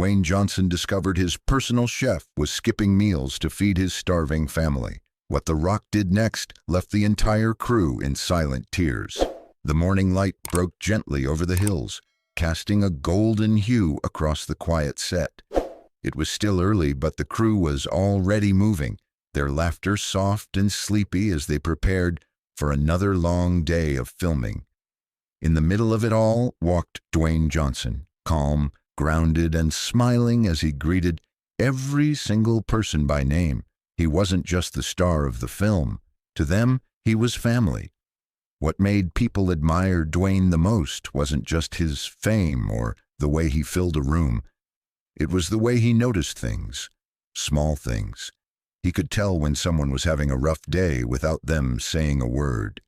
Dwayne Johnson discovered his personal chef was skipping meals to feed his starving family. What The Rock did next left the entire crew in silent tears. The morning light broke gently over the hills, casting a golden hue across the quiet set. It was still early, but the crew was already moving, their laughter soft and sleepy as they prepared for another long day of filming. In the middle of it all walked Dwayne Johnson, calm, grounded, and smiling as he greeted every single person by name. He wasn't just the star of the film. To them, he was family. What made people admire Dwayne the most wasn't just his fame or the way he filled a room. It was the way he noticed things, small things. He could tell when someone was having a rough day without them saying a word.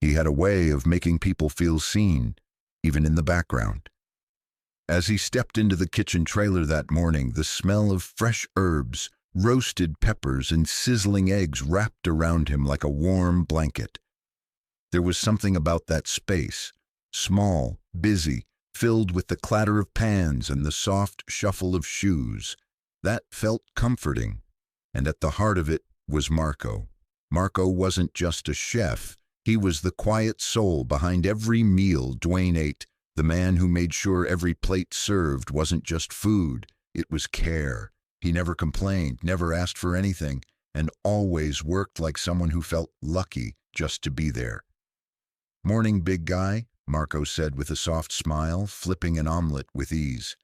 He had a way of making people feel seen, even in the background. As he stepped into the kitchen trailer that morning, the smell of fresh herbs, roasted peppers, and sizzling eggs wrapped around him like a warm blanket. There was something about that space, small, busy, filled with the clatter of pans and the soft shuffle of shoes, that felt comforting. And at the heart of it was Marco. Marco wasn't just a chef. He was the quiet soul behind every meal Dwayne ate, the man who made sure every plate served wasn't just food, it was care. He never complained, never asked for anything, and always worked like someone who felt lucky just to be there. "Morning, big guy," Marco said with a soft smile, flipping an omelet with ease.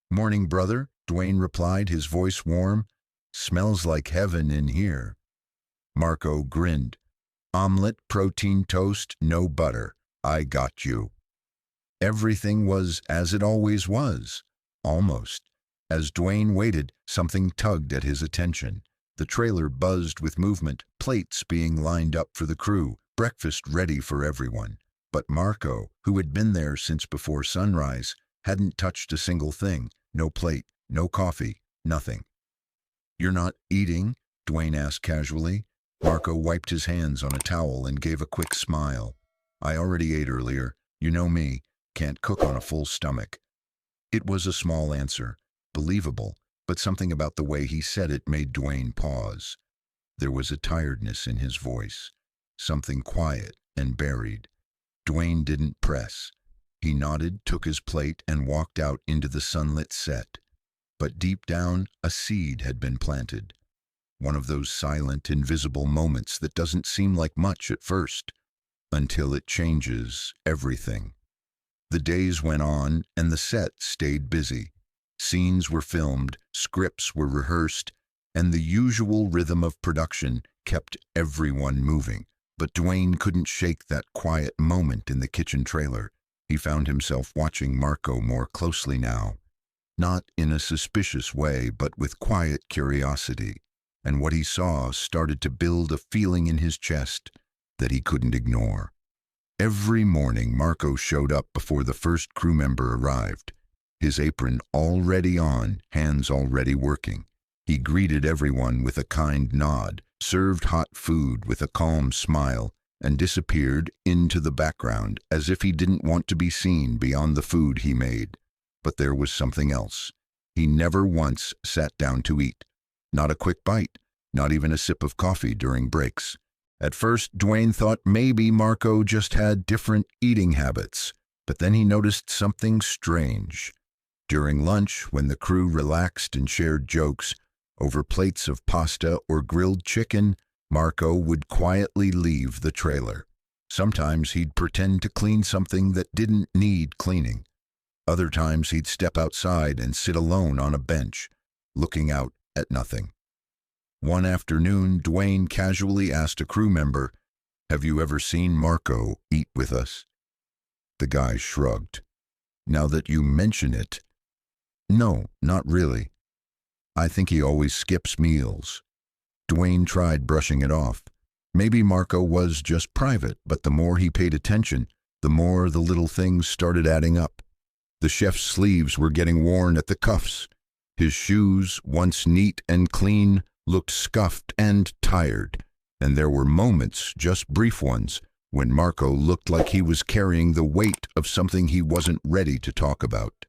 "Morning, brother," Dwayne replied, his voice warm. "Smells like heaven in here." Marco grinned. "Omelet, protein toast, no butter. I got you." Everything was as it always was, almost. As Dwayne waited, something tugged at his attention. The trailer buzzed with movement, plates being lined up for the crew, breakfast ready for everyone. But Marco, who had been there since before sunrise, hadn't touched a single thing. No plate, no coffee, nothing. "You're not eating?" Dwayne asked casually. Marco wiped his hands on a towel and gave a quick smile. "I already ate earlier. You know me, can't cook on a full stomach." It was a small answer, believable, but something about the way he said it made Dwayne pause. There was a tiredness in his voice, something quiet and buried. Dwayne didn't press. He nodded, took his plate, and walked out into the sunlit set. But deep down, a seed had been planted. One of those silent, invisible moments that doesn't seem like much at first, until it changes everything. The days went on, and the set stayed busy. Scenes were filmed, scripts were rehearsed, and the usual rhythm of production kept everyone moving. But Dwayne couldn't shake that quiet moment in the kitchen trailer. He found himself watching Marco more closely now. Not in a suspicious way, but with quiet curiosity. And what he saw started to build a feeling in his chest that he couldn't ignore. Every morning, Marco showed up before the first crew member arrived. His apron already on, hands already working. He greeted everyone with a kind nod, served hot food with a calm smile, and disappeared into the background as if he didn't want to be seen beyond the food he made. But there was something else. He never once sat down to eat. Not a quick bite, not even a sip of coffee during breaks. At first, Dwayne thought maybe Marco just had different eating habits, but then he noticed something strange. During lunch, when the crew relaxed and shared jokes, over plates of pasta or grilled chicken, Marco would quietly leave the trailer. Sometimes he'd pretend to clean something that didn't need cleaning. Other times he'd step outside and sit alone on a bench, looking out at nothing. One afternoon, Dwayne casually asked a crew member, "Have you ever seen Marco eat with us?" The guy shrugged. "Now that you mention it, no, not really. I think he always skips meals." Dwayne tried brushing it off. Maybe Marco was just private, but the more he paid attention, the more the little things started adding up. The chef's sleeves were getting worn at the cuffs. His shoes, once neat and clean, looked scuffed and tired. And there were moments, just brief ones, when Marco looked like he was carrying the weight of something he wasn't ready to talk about.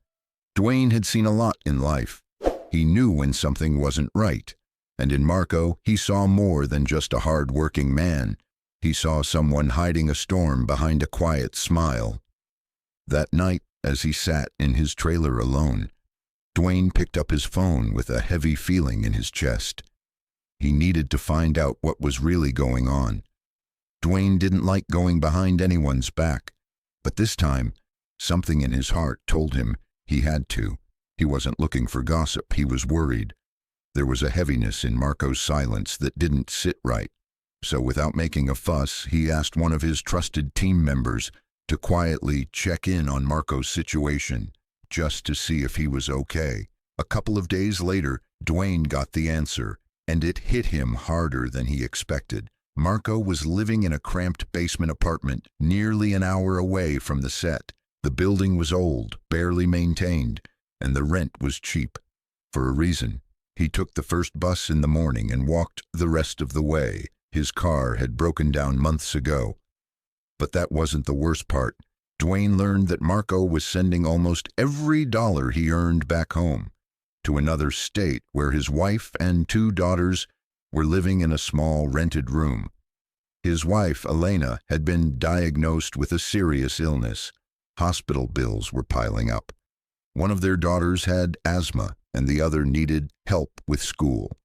Dwayne had seen a lot in life. He knew when something wasn't right. And in Marco, he saw more than just a hard-working man. He saw someone hiding a storm behind a quiet smile. That night, as he sat in his trailer alone, Dwayne picked up his phone with a heavy feeling in his chest. He needed to find out what was really going on. Dwayne didn't like going behind anyone's back, but this time, something in his heart told him he had to. He wasn't looking for gossip, he was worried. There was a heaviness in Marco's silence that didn't sit right. So without making a fuss, he asked one of his trusted team members to quietly check in on Marco's situation, just to see if he was okay. A couple of days later, Dwayne got the answer, and it hit him harder than he expected. Marco was living in a cramped basement apartment nearly an hour away from the set. The building was old, barely maintained, and the rent was cheap. For a reason, he took the first bus in the morning and walked the rest of the way. His car had broken down months ago. But that wasn't the worst part. Dwayne learned that Marco was sending almost every dollar he earned back home, to another state where his wife and 2 daughters were living in a small rented room. His wife, Elena, had been diagnosed with a serious illness. Hospital bills were piling up. One of their daughters had asthma, and the other needed help with school.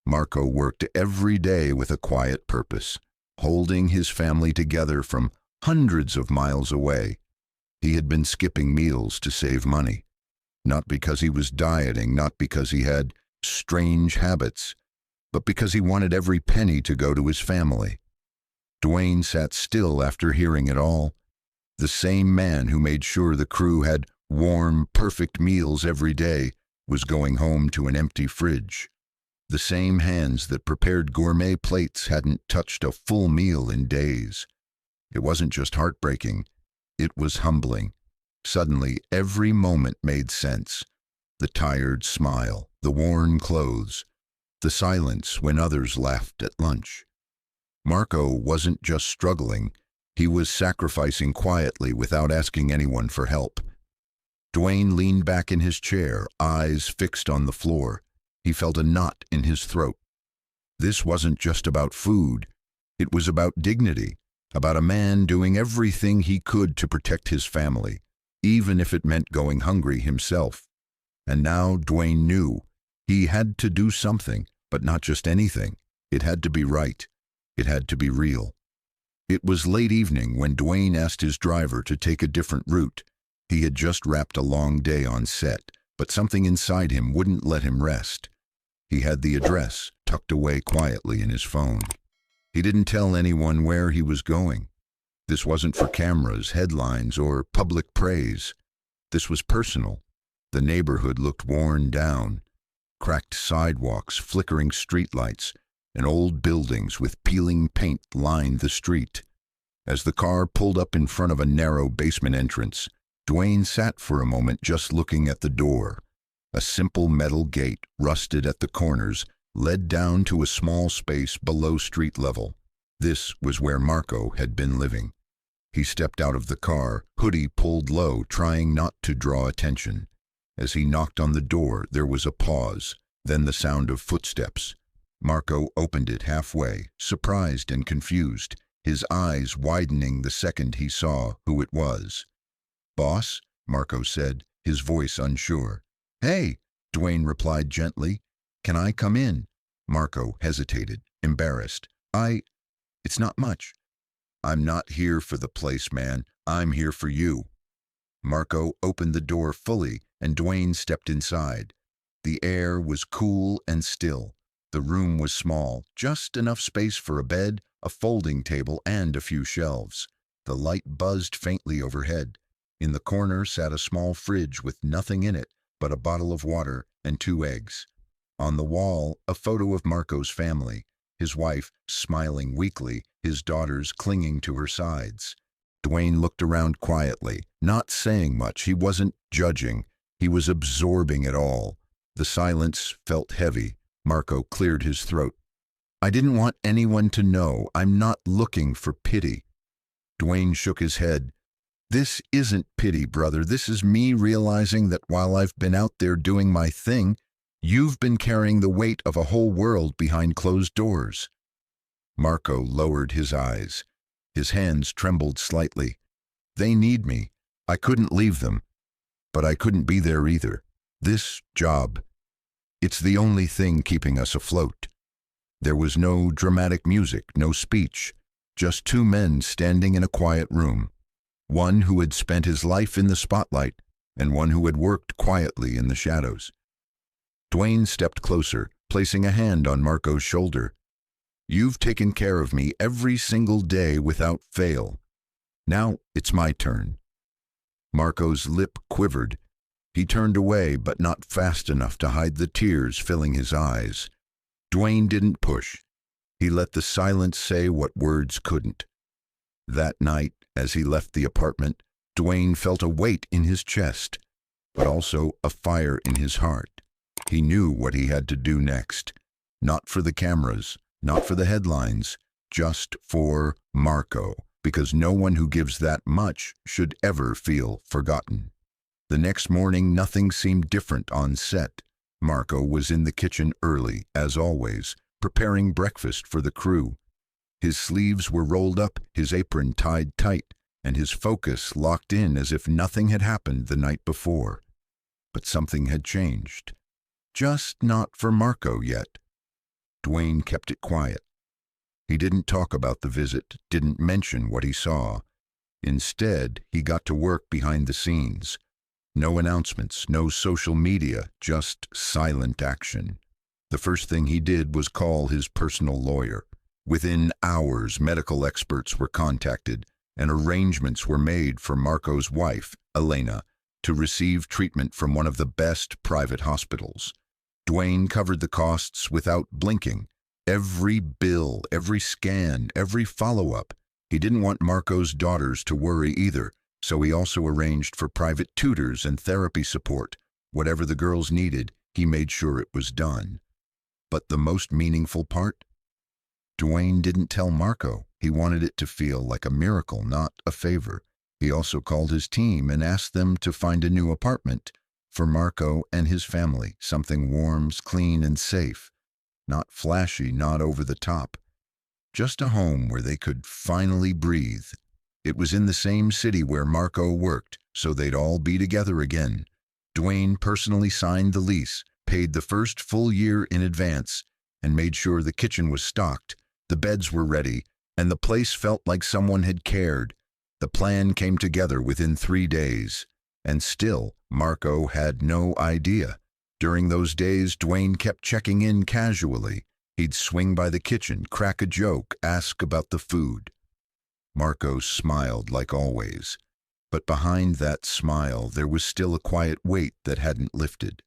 Marco worked every day with a quiet purpose, holding his family together from hundreds of miles away. He had been skipping meals to save money. Not because he was dieting, not because he had strange habits, but because he wanted every penny to go to his family. Dwayne sat still after hearing it all. The same man who made sure the crew had warm, perfect meals every day was going home to an empty fridge. The same hands that prepared gourmet plates hadn't touched a full meal in days. It wasn't just heartbreaking, it was humbling. Suddenly, every moment made sense. The tired smile, the worn clothes, the silence when others laughed at lunch. Marco wasn't just struggling, he was sacrificing quietly without asking anyone for help. Dwayne leaned back in his chair, eyes fixed on the floor. He felt a knot in his throat. This wasn't just about food, it was about dignity, about a man doing everything he could to protect his family, even if it meant going hungry himself. And now Dwayne knew he had to do something, but not just anything. It had to be right. It had to be real. It was late evening when Dwayne asked his driver to take a different route. He had just wrapped a long day on set, but something inside him wouldn't let him rest. He had the address tucked away quietly in his phone. He didn't tell anyone where he was going. This wasn't for cameras, headlines, or public praise. This was personal. The neighborhood looked worn down. Cracked sidewalks, flickering streetlights, and old buildings with peeling paint lined the street. As the car pulled up in front of a narrow basement entrance, Dwayne sat for a moment just looking at the door. A simple metal gate, rusted at the corners, led down to a small space below street level. This was where Marco had been living. He stepped out of the car, hoodie pulled low, trying not to draw attention. As he knocked on the door, there was a pause, then the sound of footsteps. Marco opened it halfway, surprised and confused, his eyes widening the second he saw who it was. "Boss?" Marco said, his voice unsure. "Hey," Dwayne replied gently. "Can I come in?" Marco hesitated, embarrassed. It's not much." "I'm not here for the place, man. I'm here for you." Marco opened the door fully, and Dwayne stepped inside. The air was cool and still. The room was small, just enough space for a bed, a folding table, and a few shelves. The light buzzed faintly overhead. In the corner sat a small fridge with nothing in it but a bottle of water and 2 eggs. On the wall, a photo of Marco's family, his wife smiling weakly, his daughters clinging to her sides. Dwayne looked around quietly, not saying much. He wasn't judging. He was absorbing it all. The silence felt heavy. Marco cleared his throat. "I didn't want anyone to know. I'm not looking for pity." Dwayne shook his head. This isn't pity, brother. This is me realizing that while I've been out there doing my thing, you've been carrying the weight of a whole world behind closed doors." Marco lowered his eyes. His hands trembled slightly. "They need me. I couldn't leave them. But I couldn't be there either. This job, it's the only thing keeping us afloat." There was no dramatic music, no speech, just two men standing in a quiet room. One who had spent his life in the spotlight, and one who had worked quietly in the shadows. Dwayne stepped closer, placing a hand on Marco's shoulder. "You've taken care of me every single day without fail. Now it's my turn." Marco's lip quivered. He turned away, but not fast enough to hide the tears filling his eyes. Dwayne didn't push. He let the silence say what words couldn't. That night, as he left the apartment, Dwayne felt a weight in his chest, but also a fire in his heart. He knew what he had to do next. Not for the cameras, not for the headlines, just for Marco, because no one who gives that much should ever feel forgotten. The next morning, nothing seemed different on set. Marco was in the kitchen early, as always, preparing breakfast for the crew. His sleeves were rolled up, his apron tied tight, and his focus locked in as if nothing had happened the night before. But something had changed. Just not for Marco yet. Dwayne kept it quiet. He didn't talk about the visit, didn't mention what he saw. Instead, he got to work behind the scenes. No announcements, no social media, just silent action. The first thing he did was call his personal lawyer. Within hours, medical experts were contacted, and arrangements were made for Marco's wife, Elena, to receive treatment from one of the best private hospitals. Dwayne covered the costs without blinking. Every bill, every scan, every follow-up. He didn't want Marco's daughters to worry either, so he also arranged for private tutors and therapy support. Whatever the girls needed, he made sure it was done. But the most meaningful part? Dwayne didn't tell Marco. He wanted it to feel like a miracle, not a favor. He also called his team and asked them to find a new apartment for Marco and his family, something warm, clean, and safe. Not flashy, not over the top. Just a home where they could finally breathe. It was in the same city where Marco worked, so they'd all be together again. Dwayne personally signed the lease, paid the first full year in advance, and made sure the kitchen was stocked, the beds were ready, and the place felt like someone had cared. The plan came together within 3 days, and still Marco had no idea. During those days, Dwayne kept checking in casually. He'd swing by the kitchen, crack a joke, ask about the food. Marco smiled like always, but behind that smile there was still a quiet weight that hadn't lifted.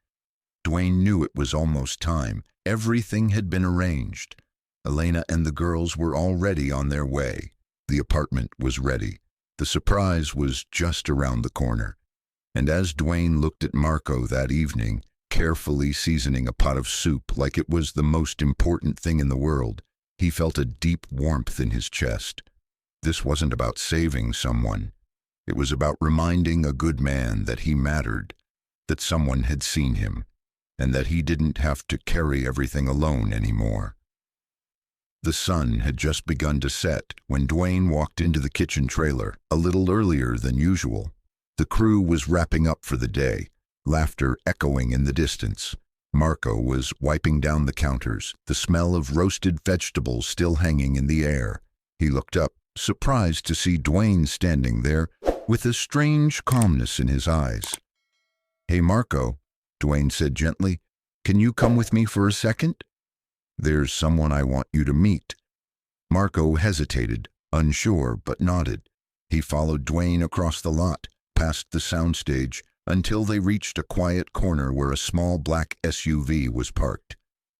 Dwayne knew it was almost time. Everything had been arranged. Elena and the girls were already on their way. The apartment was ready. The surprise was just around the corner. And as Dwayne looked at Marco that evening, carefully seasoning a pot of soup like it was the most important thing in the world, he felt a deep warmth in his chest. This wasn't about saving someone. It was about reminding a good man that he mattered, that someone had seen him, and that he didn't have to carry everything alone anymore. The sun had just begun to set when Dwayne walked into the kitchen trailer, a little earlier than usual. The crew was wrapping up for the day, laughter echoing in the distance. Marco was wiping down the counters, the smell of roasted vegetables still hanging in the air. He looked up, surprised to see Dwayne standing there with a strange calmness in his eyes. "Hey, Marco," Dwayne said gently, "can you come with me for a second? There's someone I want you to meet." Marco hesitated, unsure, but nodded. He followed Dwayne across the lot, past the soundstage, until they reached a quiet corner where a small black SUV was parked.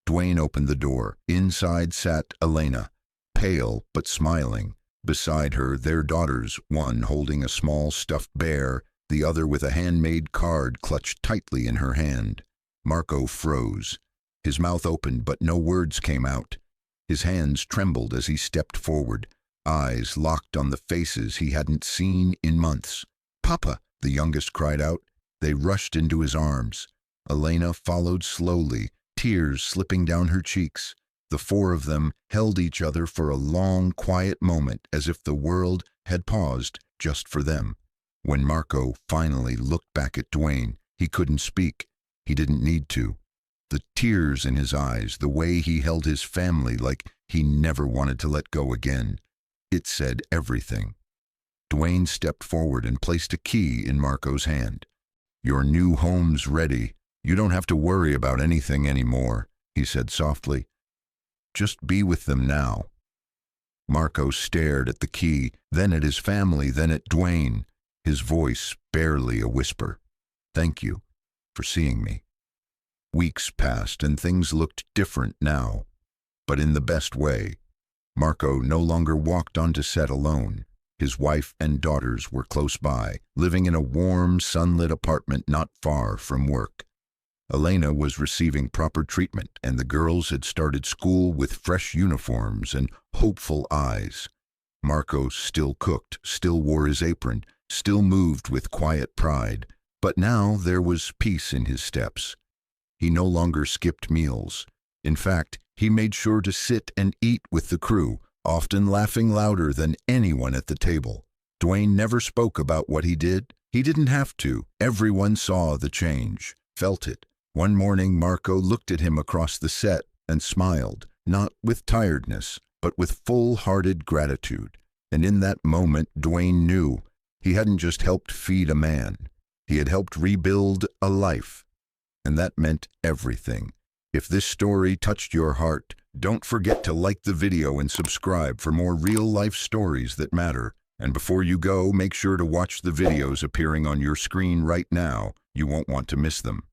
Dwayne opened the door. Inside sat Elena, pale but smiling. Beside her, their daughters, one holding a small stuffed bear, the other with a handmade card clutched tightly in her hand. Marco froze. His mouth opened, but no words came out. His hands trembled as he stepped forward, eyes locked on the faces he hadn't seen in months. Papa!" the youngest cried out. They rushed into his arms. Elena followed slowly, tears slipping down her cheeks. The four of them held each other for a long, quiet moment, as if the world had paused just for them. When Marco finally looked back at Dwayne, he couldn't speak. He didn't need to. The tears in his eyes, the way he held his family like he never wanted to let go again, it said everything. Dwayne stepped forward and placed a key in Marco's hand. "Your new home's ready. You don't have to worry about anything anymore," he said softly. "Just be with them now." Marco stared at the key, then at his family, then at Dwayne, his voice barely a whisper. "Thank you for seeing me." Weeks passed and things looked different now, but in the best way. Marco no longer walked onto set alone. His wife and daughters were close by, living in a warm, sunlit apartment not far from work. Elena was receiving proper treatment, and the girls had started school with fresh uniforms and hopeful eyes. Marco still cooked, still wore his apron, still moved with quiet pride, but now there was peace in his steps. He no longer skipped meals. In fact, he made sure to sit and eat with the crew, often laughing louder than anyone at the table. Dwayne never spoke about what he did. He didn't have to. Everyone saw the change, felt it. One morning, Marco looked at him across the set and smiled, not with tiredness, but with full-hearted gratitude. And in that moment, Dwayne knew he hadn't just helped feed a man. He had helped rebuild a life. And that meant everything. If this story touched your heart, don't forget to like the video and subscribe for more real-life stories that matter. And before you go, make sure to watch the videos appearing on your screen right now. You won't want to miss them.